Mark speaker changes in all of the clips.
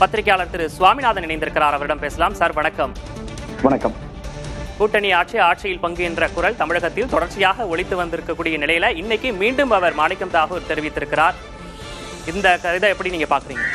Speaker 1: பத்திரிகையாளர் திரு சுவாமிநாதன் இணைந்திருக்கிறார். அவரிடம் பேசலாம். சார் வணக்கம்.
Speaker 2: வணக்கம்.
Speaker 1: கூட்டணி ஆட்சியில் பங்கு என்ற குரல் தமிழகத்தில் தொடர்ச்சியாக ஒலித்து வந்திருக்கக்கூடிய நிலையில இன்னைக்கு மீண்டும் அவர் மாணிக்கம் தாகூர் தெரிவித்திருக்கிறார். இந்த இதை எப்படி நீங்க பாக்குறீங்க?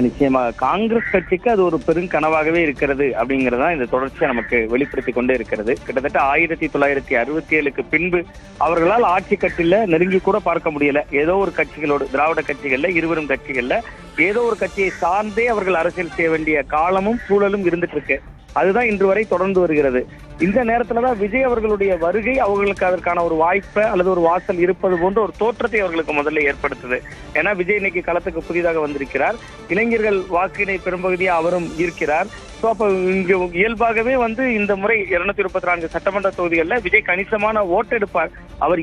Speaker 2: நிச்சயமா காங்கிரஸ் கட்சிக்கு அது ஒரு பெருங்கனவாகவே இருக்கிறது அப்படிங்கறதா இந்த தொடர்ச்சியா நமக்கு வெளிப்படுத்தி கொண்டே இருக்கிறது. கிட்டத்தட்ட 1967க்கு பின்பு அவர்களால் ஆட்சி கட்டில நெருங்கி கூட பார்க்க முடியல. ஏதோ ஒரு கட்சிகளோடு, திராவிட கட்சிகள்ல, இருவரும் கட்சிகள்ல ஏதோ ஒரு கட்சியை சார்ந்தே அவர்கள் அரசியல் செய்ய வேண்டிய காலமும் சூழலும் இருந்துட்டு இருக்கு. அதுதான் இன்று வரை தொடர்ந்து வருகிறது. இந்த நேரத்துலதான் விஜய் அவர்களுடைய வருகை அவர்களுக்கு அதற்கான ஒரு வாய்ப்பை அல்லது ஒரு வாசல் இருப்பது போன்ற ஒரு தோற்றத்தை அவர்களுக்கு முதல்ல ஏற்படுத்துது. ஏன்னா விஜய் இன்னைக்கு களத்துக்கு புதிதாக வந்திருக்கிறார். இளைஞர்கள் வாக்கினை பெரும்பகுதியை அவரும் ஈர்க்கிறார். ஸோ அப்ப இங்க இயல்பாகவே இந்த முறை 234 சட்டமன்ற தொகுதிகளில் விஜய் கணிசமான ஓட்டெடுப்பார். அவர்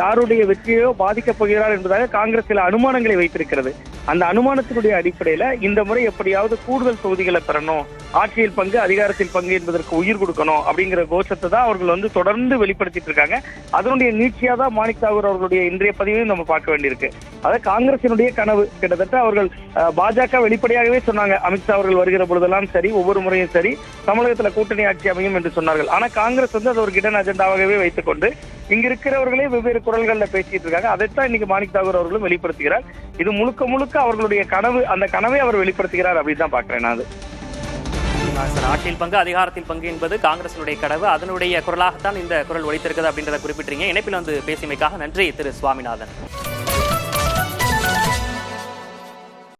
Speaker 2: யாருடைய வெற்றியோ பாதிக்கப் போகிறார் என்பதாக காங்கிரஸ் சில அனுமானங்களை வைத்திருக்கிறது. அந்த அனுமானத்தினுடைய அடிப்படையில இந்த முறை எப்படியாவது கூடுதல் தொகுதிகளை பெறணும், ஆட்சியில் பங்கு, அதிகாரத்தில் பங்கு என்பதற்கு உயிர் கொடுக்கணும் அப்படிங்கிற கோஷத்தை தான் அவர்கள் தொடர்ந்து வெளிப்படுத்திட்டு இருக்காங்க. அதனுடைய நீட்சியா தான் மாணிக் தாகூர் அவர்களுடைய இன்றைய பதிவையும் நம்ம பார்க்க வேண்டியிருக்கு. அதாவது காங்கிரசினுடைய கனவு கிட்டத்தட்ட அவர்கள் பாஜக வெளிப்படையாகவே சொன்னாங்க, அமித்ஷா அவர்கள் வருகிற பொழுதெல்லாம் சரி, ஒவ்வொரு முறையும் சரி, தமிழகத்துல கூட்டணி ஆட்சி அமையும் என்று சொன்னார்கள். ஆனா காங்கிரஸ் அது ஒரு கிடன் அஜெண்டாவாகவே வைத்துக் கொண்டு இங்க இருக்கிறவர்களே வெவ்வேறு குரல்கள்ல பேசிட்டு இருக்காங்க. அதைத்தான் இன்னைக்கு மாணிக் தாகூர் அவர்களும் வெளிப்படுத்துகிறார். இது முழுக்க முழுக்க அவர்களுடைய கனவு, அந்த கனவை அவர் வெளிப்படுத்துகிறார் அப்படின்னு தான் பாக்குறேன் நான்.
Speaker 1: ஆட்சியில் பங்கு, அதிகாரத்தில் பங்கு என்பது காங்கிரசினுடைய கனவு. அதனுடைய குரலாகத்தான் இந்த குரல் ஒலித்திருக்கிறது அப்படின்றத குறிப்பிட்டீங்க. இணைப்பில் பேசியமைக்காக நன்றி திரு சுவாமிநாதன்.